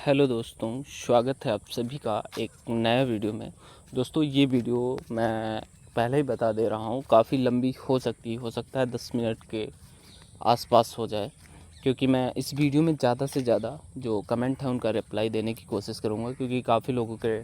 Hello दोस्तों, स्वागत है आप सभी का एक नया वीडियो में। दोस्तों ये वीडियो मैं पहले ही बता दे रहा हूँ, काफ़ी लंबी हो सकता है 10 मिनट के आसपास हो जाए, क्योंकि मैं इस वीडियो में ज़्यादा से ज़्यादा जो कमेंट है उनका रिप्लाई देने की कोशिश करूँगा, क्योंकि काफ़ी लोगों के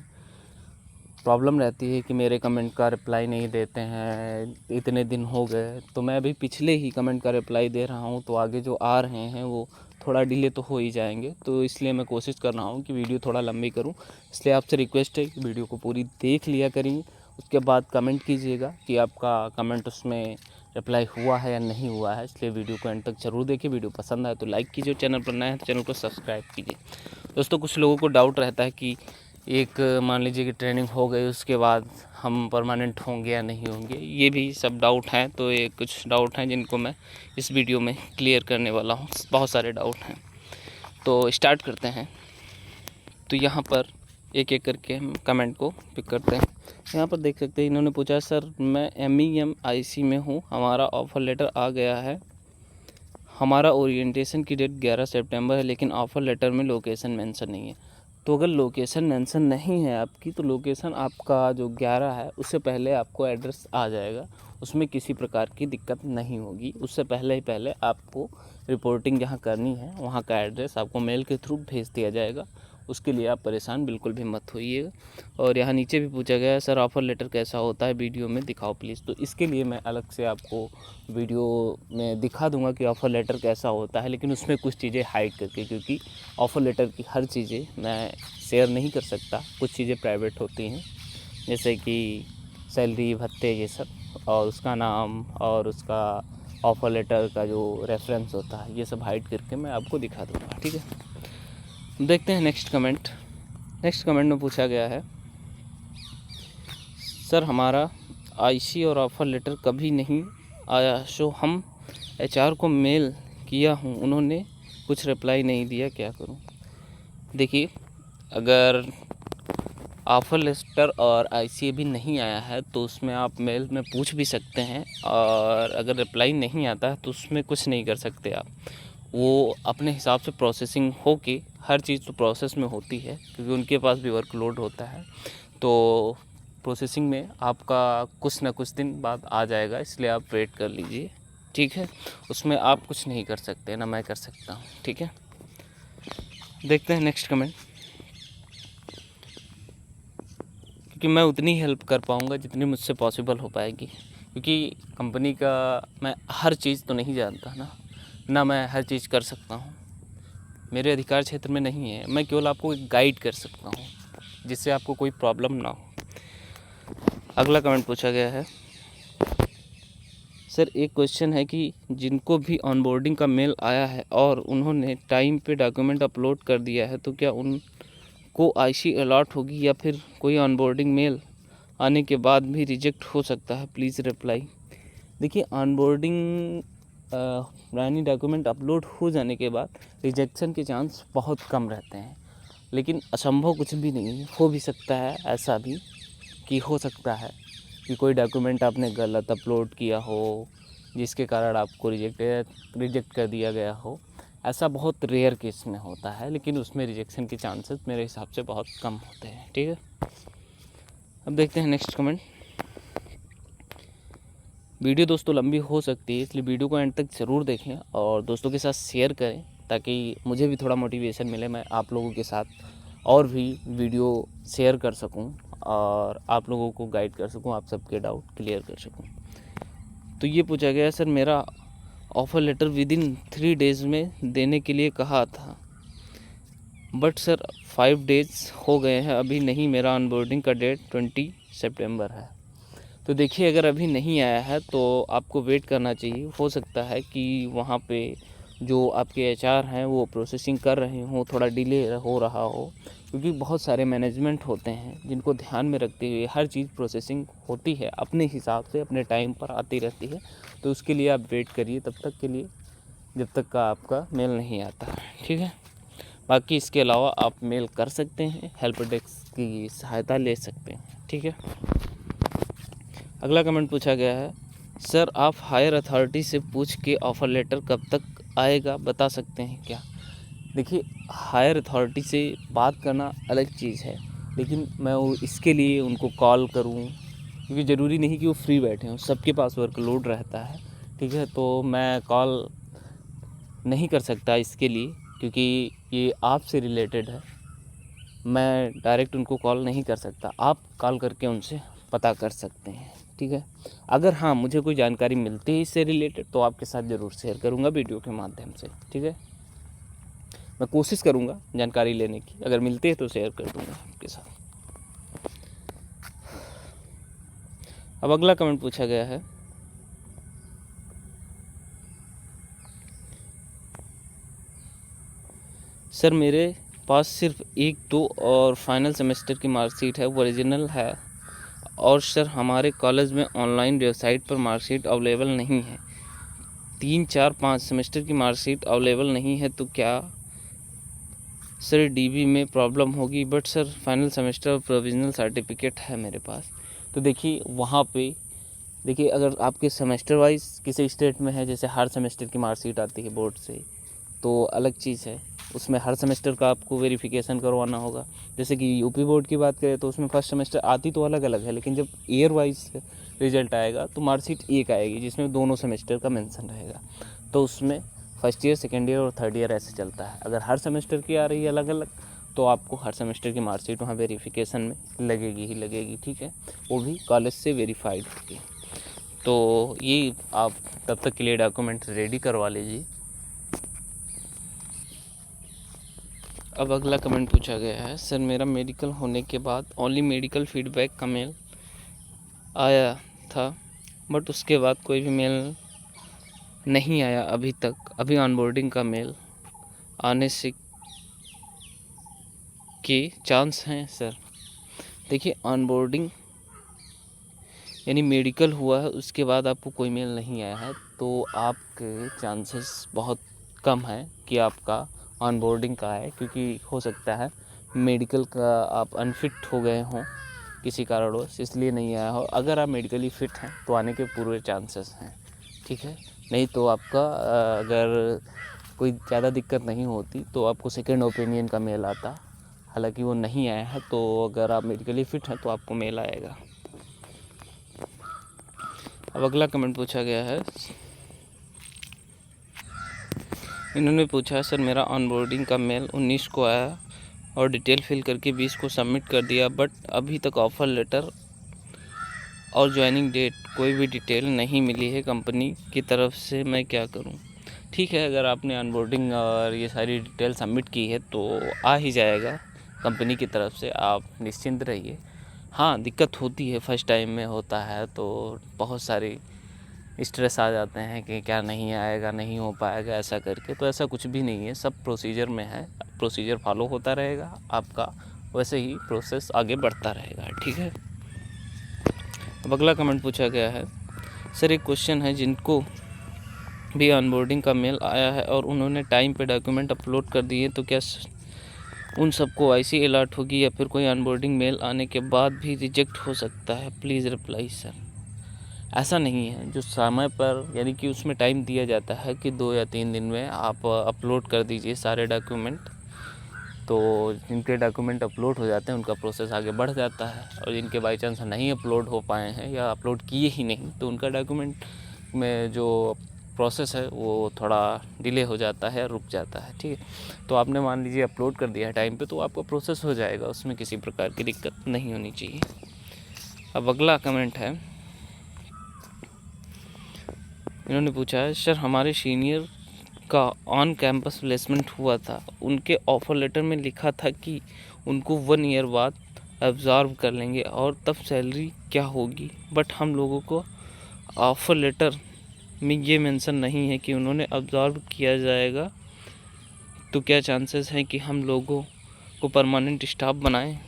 प्रॉब्लम रहती है कि मेरे कमेंट का रिप्लाई नहीं देते हैं, इतने दिन हो गए। तो मैं अभी पिछले ही कमेंट का रिप्लाई दे रहा हूँ, तो आगे जो आ रहे हैं वो थोड़ा डिले तो हो ही जाएंगे। तो इसलिए मैं कोशिश कर रहा हूँ कि वीडियो थोड़ा लंबी करूँ। इसलिए आपसे रिक्वेस्ट है कि वीडियो को पूरी देख लिया करिए, उसके बाद कमेंट कीजिएगा कि आपका कमेंट उसमें रिप्लाई हुआ है या नहीं हुआ है। इसलिए वीडियो को एंड तक ज़रूर देखिए। वीडियो पसंद आए तो लाइक कीजिए, चैनल पर नए हैं तो चैनल को सब्सक्राइब कीजिए। दोस्तों कुछ लोगों को डाउट रहता है कि एक मान लीजिए कि ट्रेनिंग हो गई, उसके बाद हम परमानेंट होंगे या नहीं होंगे। ये भी सब डाउट हैं। तो ये कुछ डाउट हैं जिनको मैं इस वीडियो में क्लियर करने वाला हूँ। बहुत सारे डाउट हैं, तो स्टार्ट करते हैं। तो यहाँ पर एक एक करके हम कमेंट को पिक करते हैं। यहाँ पर देख सकते हैं, इन्होंने पूछा सर मैं MEMIC में हूँ, हमारा ऑफ़र लेटर आ गया है, हमारा ओरिएंटेशन की डेट 11 सितंबर है, लेकिन ऑफ़र लेटर में लोकेशन मेंशन नहीं है। तो अगर लोकेशन मेंशन नहीं है आपकी, तो लोकेशन आपका जो 11 है उससे पहले आपको एड्रेस आ जाएगा, उसमें किसी प्रकार की दिक्कत नहीं होगी। उससे पहले आपको रिपोर्टिंग जहाँ करनी है वहाँ का एड्रेस आपको मेल के थ्रू भेज दिया जाएगा। उसके लिए आप परेशान बिल्कुल भी मत होइएगा। और यहाँ नीचे भी पूछा गया है सर ऑफ़र लेटर कैसा होता है, वीडियो में दिखाओ प्लीज़। तो इसके लिए मैं अलग से आपको वीडियो में दिखा दूंगा कि ऑफ़र लेटर कैसा होता है, लेकिन उसमें कुछ चीज़ें हाइड करके, क्योंकि ऑफ़र लेटर की हर चीज़ें मैं शेयर नहीं कर सकता। कुछ चीज़ें प्राइवेट होती हैं, जैसे कि सैलरी, भत्ते, ये सब, और उसका नाम और उसका ऑफ़र लेटर का जो रेफरेंस होता है, ये सब हाइड करके मैं आपको दिखा दूँगा। ठीक है, देखते हैं नेक्स्ट कमेंट। नेक्स्ट कमेंट में पूछा गया है सर हमारा IC और ऑफ़र लेटर कभी नहीं आया, सो हम HR को मेल किया हूँ, उन्होंने कुछ रिप्लाई नहीं दिया, क्या करूँ। देखिए, अगर ऑफ़र लेटर और IC भी नहीं आया है तो उसमें आप मेल में पूछ भी सकते हैं, और अगर रिप्लाई नहीं आता है तो उसमें कुछ नहीं कर सकते आप। वो अपने हिसाब से प्रोसेसिंग हो के, हर चीज़ तो प्रोसेस में होती है, क्योंकि उनके पास भी वर्कलोड होता है। तो प्रोसेसिंग में आपका कुछ ना कुछ दिन बाद आ जाएगा, इसलिए आप वेट कर लीजिए। ठीक है, उसमें आप कुछ नहीं कर सकते, ना मैं कर सकता हूँ। ठीक है, देखते हैं नेक्स्ट कमेंट, क्योंकि मैं उतनी हेल्प कर पाऊँगा जितनी मुझसे पॉसिबल हो पाएगी, क्योंकि कंपनी का मैं हर चीज़ तो नहीं जानता ना मैं हर चीज़ कर सकता हूँ, मेरे अधिकार क्षेत्र में नहीं है। मैं केवल आपको एक गाइड कर सकता हूँ, जिससे आपको कोई प्रॉब्लम ना हो। अगला कमेंट पूछा गया है सर एक क्वेश्चन है कि जिनको भी ऑनबोर्डिंग का मेल आया है और उन्होंने टाइम पे डॉक्यूमेंट अपलोड कर दिया है, तो क्या उनको IC अलॉट होगी या फिर कोई ऑनबोर्डिंग मेल आने के बाद भी रिजेक्ट हो सकता है, प्लीज़ रिप्लाई। देखिए, ऑनबोर्डिंग यानी डॉक्यूमेंट अपलोड हो जाने के बाद रिजेक्शन के चांस बहुत कम रहते हैं, लेकिन असंभव कुछ भी नहीं है। हो भी सकता है ऐसा भी कि हो सकता है कि कोई डॉक्यूमेंट आपने गलत अपलोड किया हो, जिसके कारण आपको रिजेक्ट कर दिया गया हो। ऐसा बहुत रेयर केस में होता है, लेकिन उसमें रिजेक्शन के चांसेस मेरे हिसाब से बहुत कम होते हैं। ठीक है, अब देखते हैं नेक्स्ट कमेंट। वीडियो दोस्तों लंबी हो सकती है, इसलिए वीडियो को एंड तक ज़रूर देखें और दोस्तों के साथ शेयर करें, ताकि मुझे भी थोड़ा मोटिवेशन मिले, मैं आप लोगों के साथ और भी वीडियो शेयर कर सकूं और आप लोगों को गाइड कर सकूं, आप सबके डाउट क्लियर कर सकूं। तो ये पूछा गया सर मेरा ऑफ़र लेटर विदिन 3 डेज़ में देने के लिए कहा था, बट सर 5 डेज़ हो गए हैं, अभी नहीं। मेरा ऑनबोर्डिंग का डेट 20 सितंबर है। तो देखिए, अगर अभी नहीं आया है तो आपको वेट करना चाहिए। हो सकता है कि वहाँ पे जो आपके HR हैं वो प्रोसेसिंग कर रहे हों, थोड़ा डिले हो रहा हो, क्योंकि बहुत सारे मैनेजमेंट होते हैं जिनको ध्यान में रखते हुए हर चीज़ प्रोसेसिंग होती है, अपने हिसाब से अपने टाइम पर आती रहती है। तो उसके लिए आप वेट करिए तब तक के लिए, जब तक का आपका मेल नहीं आता। ठीक है, बाकी इसके अलावा आप मेल कर सकते हैं, हेल्प डेस्क की सहायता ले सकते हैं। ठीक है, अगला कमेंट पूछा गया है सर आप हायर अथॉरिटी से पूछ के ऑफ़र लेटर कब तक आएगा बता सकते हैं क्या। देखिए, हायर अथॉरिटी से बात करना अलग चीज़ है, लेकिन मैं वो इसके लिए उनको कॉल करूं, क्योंकि ज़रूरी नहीं कि वो फ्री बैठे हों, सबके पास वर्कलोड रहता है, ठीक है। तो मैं कॉल नहीं कर सकता इसके लिए, क्योंकि ये आपसे रिलेटेड है। मैं डायरेक्ट उनको कॉल नहीं कर सकता, आप कॉल करके उनसे पता कर सकते हैं, ठीक है। अगर हाँ मुझे कोई जानकारी मिलती है इससे रिलेटेड तो आपके साथ ज़रूर शेयर करूँगा वीडियो के माध्यम से, ठीक है। मैं कोशिश करूँगा जानकारी लेने की, अगर मिलती है तो शेयर कर दूँगा आपके साथ। अब अगला कमेंट पूछा गया है, सर मेरे पास सिर्फ 1-2 और फाइनल सेमेस्टर की मार्कशीट है, वो ओरिजिनल है, और सर हमारे कॉलेज में ऑनलाइन वेबसाइट पर मार्कशीट अवेलेबल नहीं है। 3-4-5 सेमेस्टर की मार्कशीट अवेलेबल नहीं है, तो क्या सर डीबी में प्रॉब्लम होगी? But sir final semester provisional certificate है मेरे पास। तो देखिए वहाँ पे देखिए, अगर आपके सेमेस्टर वाइज किसी स्टेट में है, जैसे हर सेमेस्टर की मार्कशीट आती है बोर्ड से, तो अलग चीज़ है, उसमें हर सेमेस्टर का आपको वेरिफिकेशन करवाना होगा। जैसे कि यूपी बोर्ड की बात करें तो उसमें फर्स्ट सेमेस्टर आती तो अलग अलग है, लेकिन जब ईयर वाइज रिजल्ट आएगा तो मार्कशीट एक आएगी जिसमें दोनों सेमेस्टर का मेंशन रहेगा। तो उसमें फर्स्ट ईयर, सेकेंड ईयर और थर्ड ईयर ऐसे चलता है। अगर हर सेमेस्टर की आ रही है अलग अलग, तो आपको हर सेमेस्टर की मार्कशीट वहाँ वेरिफिकेशन में लगेगी ही लगेगी, ठीक है। वो भी कॉलेज से वेरीफाइड होगी। तो ये आप तब तक के लिए डॉक्यूमेंट रेडी करवा लीजिए। अब अगला कमेंट पूछा गया है, सर मेरा मेडिकल होने के बाद ओनली मेडिकल फीडबैक का मेल आया था, बट उसके बाद कोई भी मेल नहीं आया अभी तक। अभी ऑनबोर्डिंग का मेल आने से के चांस हैं सर? देखिए, ऑनबोर्डिंग यानी मेडिकल हुआ है उसके बाद आपको कोई मेल नहीं आया है, तो आपके चांसेस बहुत कम है कि आपका ऑनबोर्डिंग का है, क्योंकि हो सकता है मेडिकल का आप अनफिट हो गए हों किसी कारणवश, इसलिए नहीं आया हो। अगर आप मेडिकली फ़िट हैं तो आने के पूरे चांसेस हैं, ठीक है। नहीं तो आपका अगर कोई ज़्यादा दिक्कत नहीं होती तो आपको सेकेंड ओपिनियन का मेल आता, हालांकि वो नहीं आया है। तो अगर आप मेडिकली फ़िट हैं तो आपको मेल आएगा। अब अगला कमेंट पूछा गया है, इन्होंने पूछा, सर मेरा ऑनबोर्डिंग का मेल 19 को आया और डिटेल फिल करके 20 को सबमिट कर दिया, बट अभी तक ऑफ़र लेटर और ज्वाइनिंग डेट कोई भी डिटेल नहीं मिली है कंपनी की तरफ से, मैं क्या करूं? ठीक है, अगर आपने ऑनबोर्डिंग और ये सारी डिटेल सबमिट की है तो आ ही जाएगा कंपनी की तरफ से, आप निश्चिंत रहिए। हाँ, दिक्कत होती है, फर्स्ट टाइम में होता है तो बहुत सारे स्ट्रेस आ जाते हैं कि क्या नहीं आएगा, नहीं हो पाएगा ऐसा करके। तो ऐसा कुछ भी नहीं है, सब प्रोसीजर में है, प्रोसीजर फॉलो होता रहेगा आपका, वैसे ही प्रोसेस आगे बढ़ता रहेगा, ठीक है। अब अगला कमेंट पूछा गया है, सर एक क्वेश्चन है, जिनको भी ऑनबोर्डिंग का मेल आया है और उन्होंने टाइम पे डॉक्यूमेंट अपलोड कर दिए, तो क्या उन सबको आईसी अलर्ट होगी या फिर कोई ऑनबोर्डिंग मेल आने के बाद भी रिजेक्ट हो सकता है? Please reply sir. ऐसा नहीं है, जो समय पर यानी कि उसमें टाइम दिया जाता है कि 2 या 3 दिन में आप अपलोड कर दीजिए सारे डॉक्यूमेंट, तो जिनके डॉक्यूमेंट अपलोड हो जाते हैं उनका प्रोसेस आगे बढ़ जाता है, और जिनके बाई चांस नहीं अपलोड हो पाए हैं या अपलोड किए ही नहीं, तो उनका डॉक्यूमेंट में जो प्रोसेस है वो थोड़ा डिले हो जाता है, रुक जाता है, ठीक है। तो आपने मान लीजिए अपलोड कर दिया है टाइम पे, तो आपका प्रोसेस हो जाएगा, उसमें किसी प्रकार की दिक्कत नहीं होनी चाहिए। अब अगला कमेंट है, इन्होंने पूछा है, सर हमारे सीनियर का ऑन कैंपस प्लेसमेंट हुआ था, उनके ऑफ़र लेटर में लिखा था कि उनको 1 ईयर बाद एब्जॉर्ब कर लेंगे और तब सैलरी क्या होगी, बट हम लोगों को ऑफ़र लेटर में ये मेंशन नहीं है कि उन्होंने एब्जॉर्ब किया जाएगा, तो क्या चांसेस हैं कि हम लोगों को परमानेंट स्टाफ बनाएं?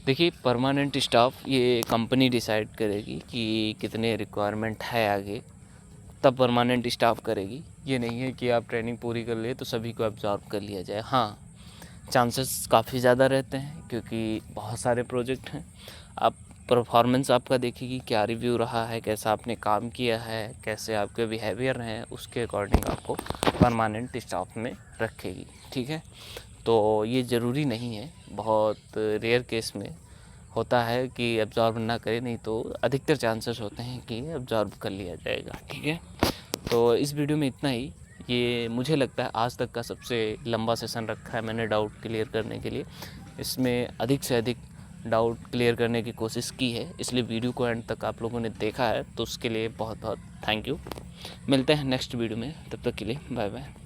देखिए, परमानेंट स्टाफ ये कंपनी डिसाइड करेगी कि कितने रिक्वायरमेंट है आगे, तब परमानेंट स्टाफ करेगी। ये नहीं है कि आप ट्रेनिंग पूरी कर लिए तो सभी को एब्जॉर्ब कर लिया जाए। हाँ, चांसेस काफ़ी ज़्यादा रहते हैं क्योंकि बहुत सारे प्रोजेक्ट हैं। आप परफॉर्मेंस आपका देखेगी, क्या रिव्यू रहा है, कैसा आपने काम किया है, कैसे आपके बिहेवियर हैं, उसके अकॉर्डिंग आपको परमानेंट स्टाफ में रखेगी। ठीक है, तो ये ज़रूरी नहीं है, बहुत रेयर केस में होता है कि एब्जॉर्ब ना करे, नहीं तो अधिकतर चांसेस होते हैं कि एब्जॉर्ब कर लिया जाएगा। ठीक है, तो इस वीडियो में इतना ही। ये मुझे लगता है आज तक का सबसे लंबा सेशन रखा है मैंने डाउट क्लियर करने के लिए। इसमें अधिक से अधिक डाउट क्लियर करने की कोशिश की है, इसलिए वीडियो को एंड तक आप लोगों ने देखा है, तो उसके लिए बहुत बहुत थैंक यू। मिलते हैं नेक्स्ट वीडियो में, तब तक के लिए बाय बाय।